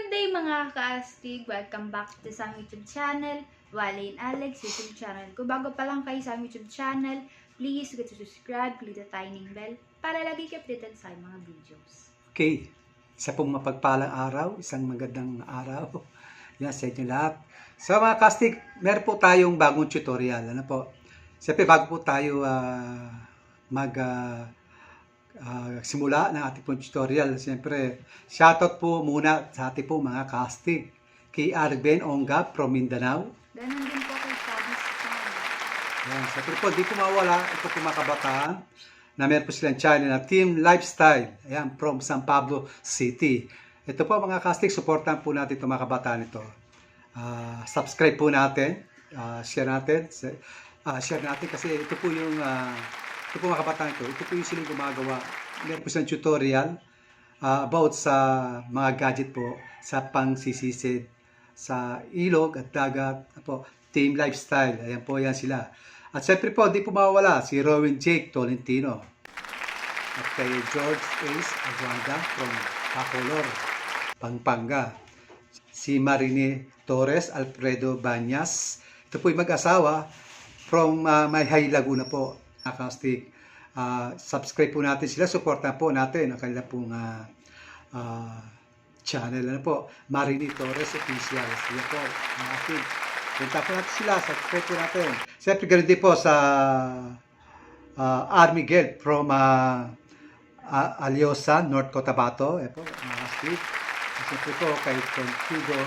Good day mga ka-astig! Welcome back to sa YouTube channel, Wally and Alex YouTube channel. Kung bago pa lang kayo sa YouTube channel, please go to subscribe, click the tiny bell para lagi kayo updated sa mga videos. Okay, isa pong mapagpalang araw, isang magandang araw. Yan sa inyo lahat. So mga kastig, meron po tayong bagong tutorial. Ano po? Siyempre bago po tayo simula ng ating pong tutorial, siyempre shoutout po muna sa ating po mga kastig. Kay Arben Ongga from Mindanao. Ganon din po kay Fabis channel. Yan, siyempre po, di po mawala ito po mga kabataan na meron po silang channel na Team Lifestyle. Ayan, from San Pablo City. Ito po mga kastig, supportan po natin itong mga kabataan ito. Subscribe po natin, share natin. Share natin kasi ito po yung ito po mga kabataan ito po yung silang gumagawa. Meron po silang tutorial about sa mga gadget po sa pangsisisid sa ilog at dagat po. Team Lifestyle, ayan po yan sila. At siyempre po, di po mawawala si Rowan Jake Tolentino at kay George Ace Aguanda from Bacolor, Pampanga. Si Marine Torres Alfredo Banyas. Ito po yung mag-asawa from Mayhay Laguna po. Nakastig. Subscribe po natin sila. Supportan po natin ang kanila pong channel. Ano po? Marine Torres Official. Sila po. Nakastig. Punta po natin sila. Subscribe po natin. Siyempre ganun din po sa Army Guild from Alyosa, North Cotabato. Ito po. Nakastig. Siyempre po kay Contigo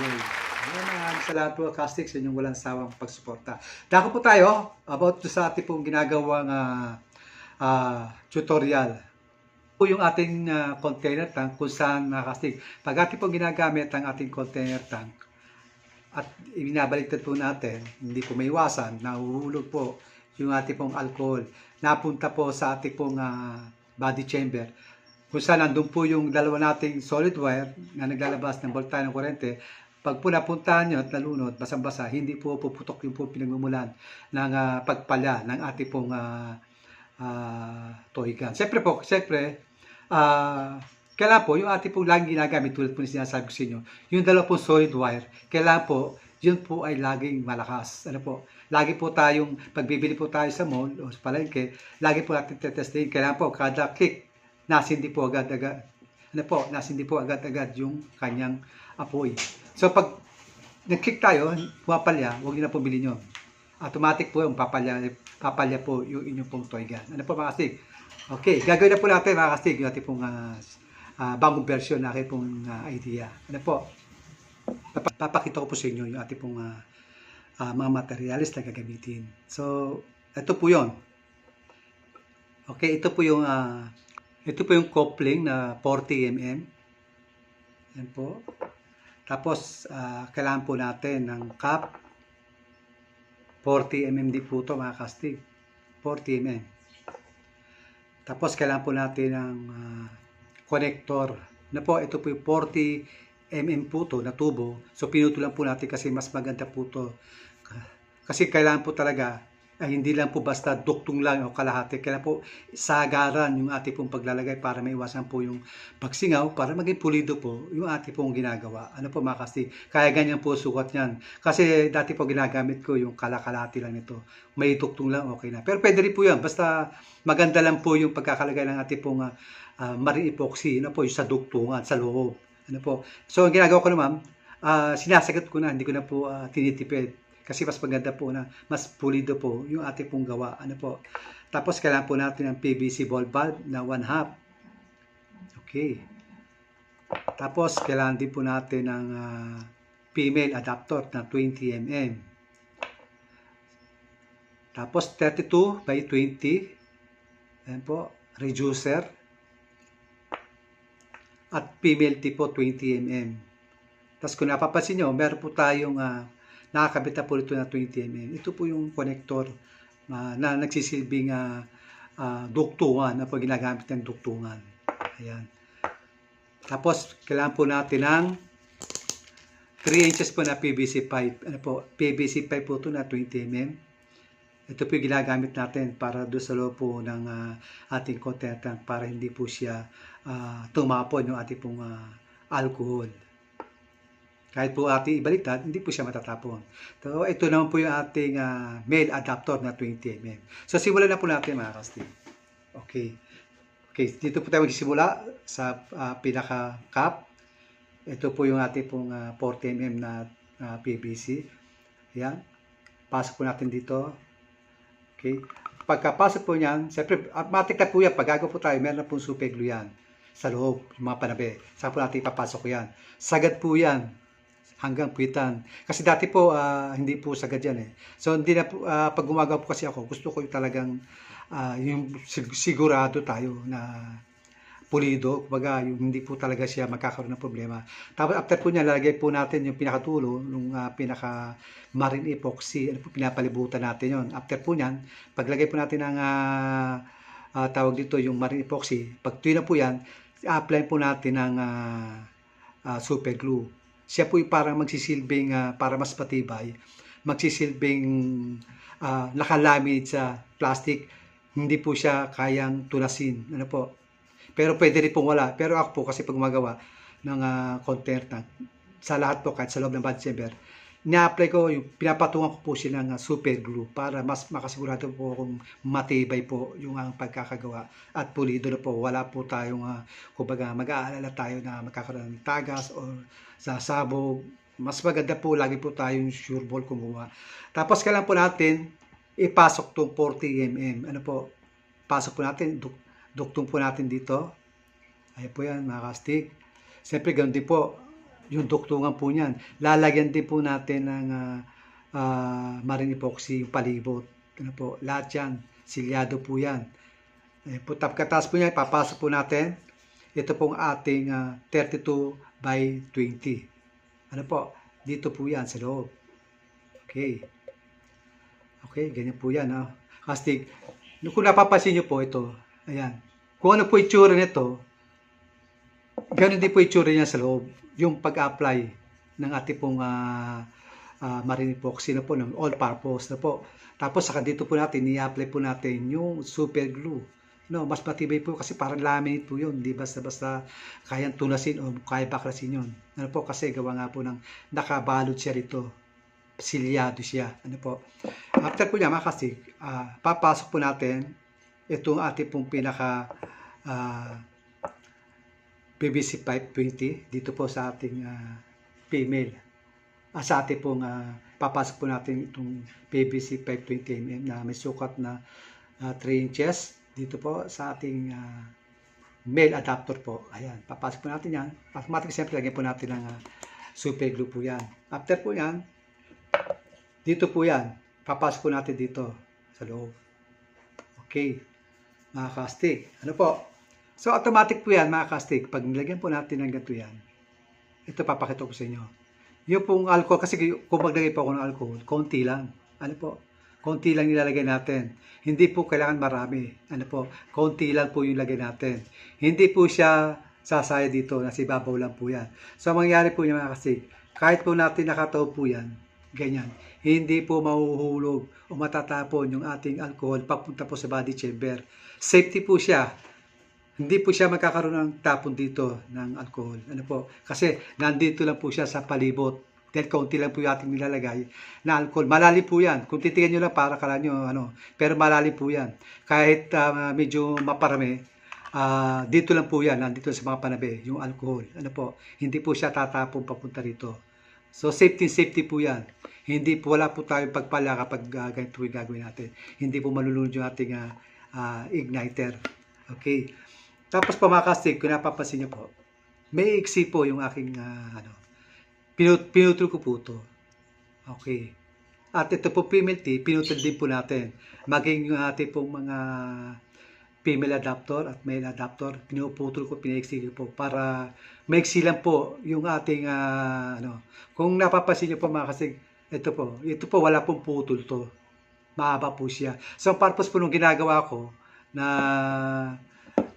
Ray. Ayan, sa lahat po, Kastig, sa inyong walang sawang pagsuporta. Dako po tayo about sa ating pong ginagawang tutorial. Po yung ating container tank kung saan, Kastig, pag ating pong ginagamit ang ating container tank at ibinabaliktad po natin, hindi po may iwasan, nahuhulog po yung ating pong alcohol. Napunta po sa ating pong body chamber. Kung saan nandun po yung dalawa nating solid wire na naglalabas ng voltahe ng kuryente. Pag po napuntahan nyo at nalunod, basang-basa, hindi po puputok yung po pinagmumulan ng pagpalya ng ating pong toy gun. Siyempre po, kailangan po, yung ating pong laging ginagamit, tulad po yung sinasabi ko sa inyo, yung dalawa pong solid wire, kailangan po, yun po ay laging malakas. Ano po, lagi po tayong, pagbibili po tayo sa mall o sa palengke, lagi po natin tetestin. Kailangan po, kada click, nasindi po agad-agad. Ano po, nasindi po agad-agad yung kanyang apoy. So pag nag-click tayo, pumapalya, huwag nyo na pumili nyo. Automatic po yung papalya po yung inyong pong toy gun. Ano po mga kastig? Okay, gagawin na po natin mga kastig yung ating pong bagong version na aking pong idea. Ano po? Papakita ko po sa inyo yung ating pong mga materialis na gagamitin. So, ito po yun. Okay, ito po yung coupling na 40 mm. Yan po. Tapos, kailangan po natin ng cap. 40 mm din po ito mga kastig. 40 mm. Tapos, kailangan po natin ng connector. Na po, ito po yung 40 mm po ito na tubo. So, pinutulan po natin kasi mas maganda po ito. Kasi kailangan po talaga, hindi lang po basta duktong lang o kalahati. Kailangan po sagaran yung ating pong paglalagay para maiwasan po yung pagsingaw, para maging pulido po yung ating pong ginagawa. Ano po mga kastig? Kaya ganyan po sukat yan. Kasi dati po ginagamit ko yung kalakalati lang nito. May duktong lang, okay na. Pero pwede rin po yan. Basta maganda lang po yung pagkakalagay ng ating pong marine epoxy. Ano po, yung sa duktungan, sa loob. Ano po. So, ang ginagawa ko naman, sinasagat ko na, hindi ko na po tinitipid. Kasi mas maganda po na, mas pulido po yung ating pong gawa. Ano po. Tapos, kailangan po natin ng PVC ball valve na 1/2. Okay. Tapos, kailangan din po natin ng female adapter na 20 mm. Tapos, 32 by 20. Ayan po. Reducer. At female tip po 20 mm. Tapos, kung napapansin nyo, meron po tayong nakakabit na po ito na 20 mm. Ito po yung connector na nagsisilbing duktungan, na po ginagamit ng duktungan. Ayan. Tapos, kailangan po natin ng 3 inches po na PVC pipe. Ano po? PVC pipe po ito na 20 mm. Ito po yung ginagamit natin para doon sa loob po ng ating container tank para hindi po siya tumapon yung ating pong alcohol. Kahit po ating ibaliktad, hindi po siya matatapon. So, ito naman po yung ating male adapter na 20mm. So, simulan na po natin mga kastig. Okay. Okay, dito po tayo magsisimula sa pinaka-cap. Ito po yung ating pong 40mm na PVC. Ayan. Pasok po natin dito. Okay. Pagkapasok po niyan, siyempre, automatic na po yan. Pag gagawa po tayo, meron na pong super glue yan sa loob, yung mga panabe. Saan po natin ipapasok ko yan. Sagad po yan hanggang puwitan. Kasi dati po, hindi po sagad yan eh. So, hindi na po, pag gumagawa po kasi ako, gusto ko yung talagang yung sigurado tayo na pulido. Kumbaga, yung hindi po talaga siya magkakaroon ng problema. Tapos, after po niya, lalagay po natin yung pinakatulo, yung pinaka marine epoxy, ano po, pinapalibutan natin yon. After po niyan, paglagay po natin ng tawag dito yung marine epoxy, pag tuyo na po yan, apply po natin ng super glue. Siya po yung parang magsisilbing, para mas patibay, magsisilbing nakalaminate sa plastic, hindi po siya kayang tunasin. Ano po? Pero pwede rin pong wala. Pero ako po, kasi pag gumagawa ng container tank, sa lahat po, kahit sa loob ng body chamber, ina-apply ko, yung pinapatungan ko po siya ng super glue para mas makasigurado po kung matibay po yung pagkakagawa at pulido na po. Wala po tayong, kumbaga, mag-aalala tayo na magkakaroon ng tagas o sasabog. Mas maganda po, lagi po tayong sure ball kung gumawa. Tapos kailangan po natin ipasok tong 40mm. Ano po? Pasok po natin, duktong po natin dito. Ayan po yan, mga kastig. Siyempre, ganun din po yung duktungan po niyan. Lalagyan din po natin ng marine epoxy, yung palibot. Ano po, lahat yan. Silyado po yan. Pagkatapos po niyan, papasok po natin. Ito pong ating 32 by 20. Ano po, dito po yan sa loob. Okay. Okay, ganyan po yan. Kastig, kung napapansin nyo po ito, ayan. Kung ano po itsura nito, ganun din po itsura niya sa loob. Yung pag-apply ng ating pong marine epoxy na po, ng all-purpose na po. Tapos saka dito po natin, i-apply po natin yung super glue. No, mas matibay po kasi parang laminate po yun. Di basta-basta kayang tunasin o kaya baklasin yun. Ano po, kasi gawa nga po ng nakabalot siya rito. Silyado siya. Ano po. After po niya, makasig, papasok po natin itong ating pong pinaka PVC pipe 20 dito po sa ating female. Sa ating pong papasok po natin itong PVC pipe 20mm na may sukat na 3 inches dito po sa ating male adapter po. Ayan, papasok po natin yan. Automatic, siyempre, lagyan po natin ng super glue po yan. After po yan, dito po yan. Papasok po natin dito sa loob. Okay, mga kastig. Ano po? So, automatic po yan, mga kastig. Pag nilagyan po natin ng ganito yan, ito papakita ko sa inyo. Yung pong alcohol, kasi kung maglagay po ako ng alcohol, konti lang. Ano po? Konti lang nilalagay natin. Hindi po kailangan marami. Ano po? Konti lang po yung lagay natin. Hindi po siya sasaya dito, nasa ibabaw lang po yan. So, mangyari po niya, mga kastig, kahit po natin nakataob po yan, ganyan, hindi po mahuhulog o matatapon yung ating alcohol papunta po sa body chamber. Safety po siya. Hindi po siya magkakaroon ng tapon dito ng alcohol. Ano po? Kasi nandito lang po siya sa palibot. Dahil kaunti lang po yung ating nilalagay na alcohol. Malalim po yan. Kung titingnan nyo lang, para kala nyo, pero malalim po yan. Kahit medyo maparami, dito lang po yan. Nandito sa mga panabe, yung alcohol. Ano po? Hindi po siya tatapon papunta rito. So, safety po yan. Hindi po, wala po tayong pagpala kapag ganito yung gagawin natin. Hindi po malulunod yung ating igniter. Okay. Tapos po, mga kastig, kung napapansin nyo po, may iksi po yung aking, pinutol ko po ito. Okay. At ito po female T, pinutol din po natin. Maging yung ating pong mga female adapter at male adapter, pinuputol ko, pinaiksi ko po para maiksi lang po yung ating, kung napapansin nyo po, mga kastig, ito po, wala pong putol to. Mahaba po siya. So, ang purpose po nung ginagawa ko na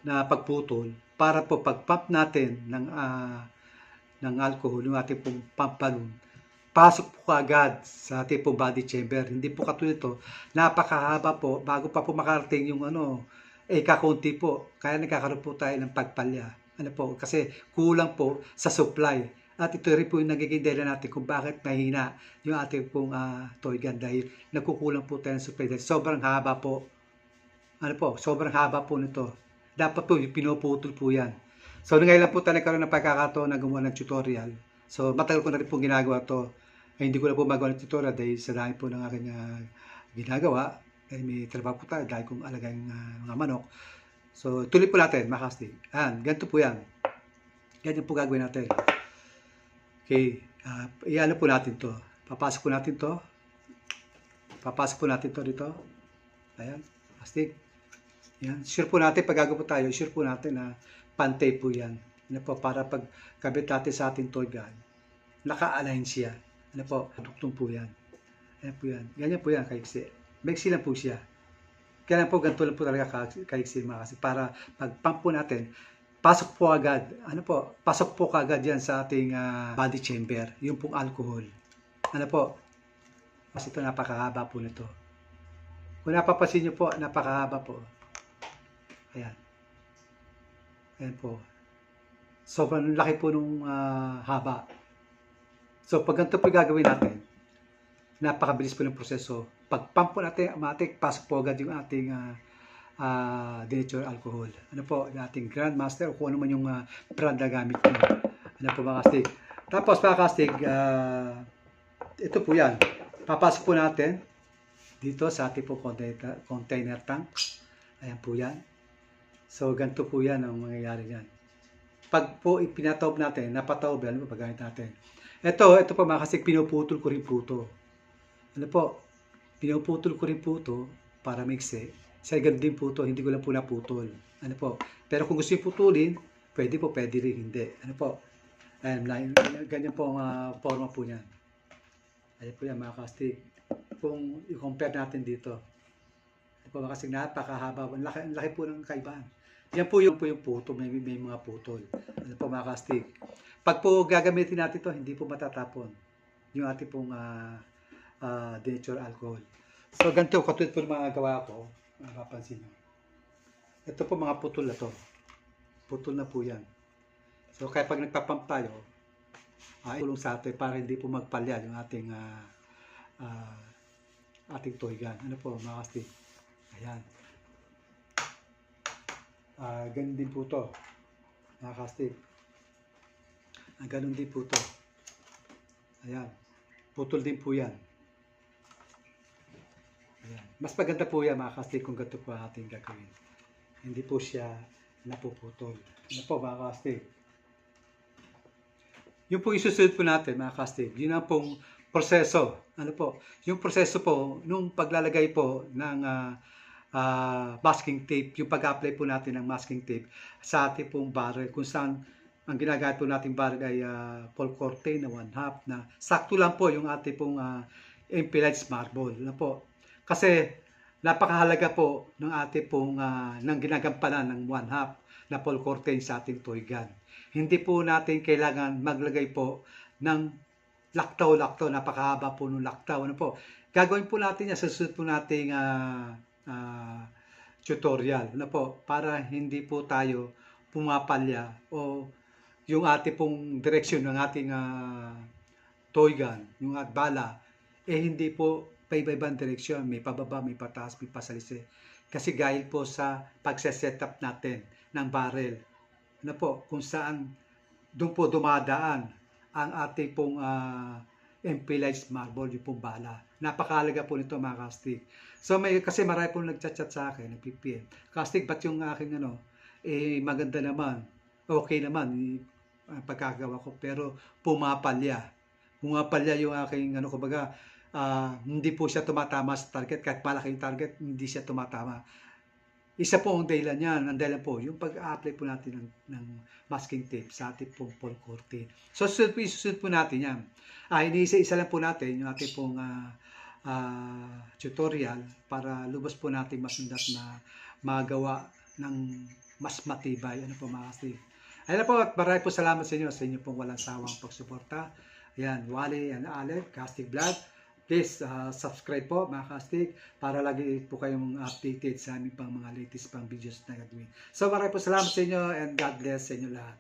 pagputol, para po pag-pump natin ng alcohol, yung ating pong pump balloon, pasok po agad sa ating pong body chamber. Hindi po katulad ito, napakahaba po, bago pa po makarating yung kakunti po. Kaya nagkakaroon po tayo ng pagpalya. Kasi kulang po sa supply. At ito rin po yung nagiging dahilan natin kung bakit mahina yung ating pong toy gun dahil nagkukulang po tayo ng supply dahil sobrang haba po. Sobrang haba po nito. Dapat po pinuputol po yan. So ngayon lang po tayo nagkaroon ng pagkakataon na gumawa ng tutorial. So matagal ko na rin po ginagawa to. Hindi ko na po magawa ng tutorial dahil sa dahil po ng aking ginagawa. May trabaho po tayo dahil kong alagang mga manok. So tuloy po natin mga kastig. Ganito po yan. Ganyan po gagawin natin. Okay, iano po natin to. Papasok po natin to. Papasok po natin to dito. Ayan, plastic. Yan, sure po natin, pag gagawin po tayo, sure po natin na pantay po yan. Ano po, para pag kabit natin sa ating toy gun, naka-align siya. Ano po, tuktong po yan. Ayan po yan. Ganyan po yan, kaiksi. Maiksi lang po siya. Kaya lang po, ganito lang po talaga kaiksi mga kasi. Para pag pump po natin, pasok po agad, pasok po agad yan sa ating body chamber, yung pong alcohol. Ano po, kasi ito napakahaba po nito. Kung napapansin nyo po, napakahaba po. Ayan. Ayan po. Sobrang laki po nung haba. So, pag ganito po gagawin natin, napakabilis po ng proseso. Pag pump po natin, automatic, pasok po agad yung ating denatured alcohol. Ano po, ating Grandmaster o kung ano man yung brand na gamit nyo. Ano po mga kastig. Tapos mga kastig, ito po yan. Papasok po natin dito sa ating po container tank. Ayan po yan. So, ganito po yan ang mangyayari yan. Pag po ipinataob natin, napataob yan, ano po paggamit natin. Ito po mga kastig, pinuputol ko rin po ito. Ano po, pinuputol ko rin po ito para miksi. Sa ganun din po ito, hindi ko lang po naputol. Ano po? Pero kung gusto yung putulin, pwede rin, hindi. Ano po? Ganyan po ang forma po niyan. Ayan po yan mga kastig. Kung i-compare natin dito. Ano po mga kastig, napakahaba. Ang laki po ng kaibahan. Yan po yung puto, may mga putol. Ano po mga kastig. Pag po gagamitin natin ito, hindi po matatapon. Yung ating pong denatured alcohol. So ganito, katulad po ng mga gawa ko. Mapapansin nyo. Ito po mga putol na to. Putol na po yan. So kaya pag nagpapump tayo, tulong sa atin para hindi po magpalya yung ating toy gun. Ano po mga kastig? Ayan. Ganun din po to. Mga kastig. Ganun din po to. Ayan. Putol din po yan. Ayan. Mas maganda po yan mga kastig kung ganito po ating gagawin. Hindi po siya napuputol. Ano po mga kastig? Yung po isusunod po natin mga kastig, yun ang pong proseso. Ano po? Yung proseso po, nung paglalagay po ng masking tape, yung pag-apply po natin ng masking tape sa ating pong barrel, kung saan ang ginagamit po nating barrel ay full cortain na 1/2 na sakto lang po yung ating pong impelled marble. Ano po? Kasi napakahalaga po ng ating pong ng ginagampanan ng 1/2 na full cortain sa ating toy gun. Hindi po natin kailangan maglagay po ng laktaw, napakahaba po ng laktaw. Ano po? Gagawin po natin yan sa susunod po nating tutorial. Ano po? Para hindi po tayo pumapalya o yung ating pong direksyon ng ating toy gun, yung bala, hindi po paiba-ibang direksyon. May pababa, may pataas, may pasalisi. Kasi dahil po sa pagse-setup natin ng barrel. Ano po? Kung saan doon po dumadaan ang ating pong impelled marble, yung pong bala. Napakahalaga po nito mga kastig. So kasi marami po nagchat-chat sa akin, nag-PPM. Kastig, ba't yung aking maganda naman, okay naman, pagkagawa ko, pero pumapalya yung aking kumbaga, hindi po siya tumatama sa target, kahit malaki yung target, hindi siya tumatama. Isa po ang dahilan yan, ang dahilan po, yung pag-apply po natin ng masking tape sa ating pong full cortain. So susunod po natin yan. Iniisa-isa lang po natin yung ating pong tutorial para lubos po natin masundat na magawa ng mas matibay. Ano po mga kastig? Ayan po, at marami po salamat sa inyo pong walang sawang pagsuporta. Ayan, Wally and Alec, Kastig Vlog. Please subscribe po mga kastig para lagi po kayong updated sa aming pang mga latest pang videos na gagawin. So marami po salamat sa inyo and God bless sa inyo lahat.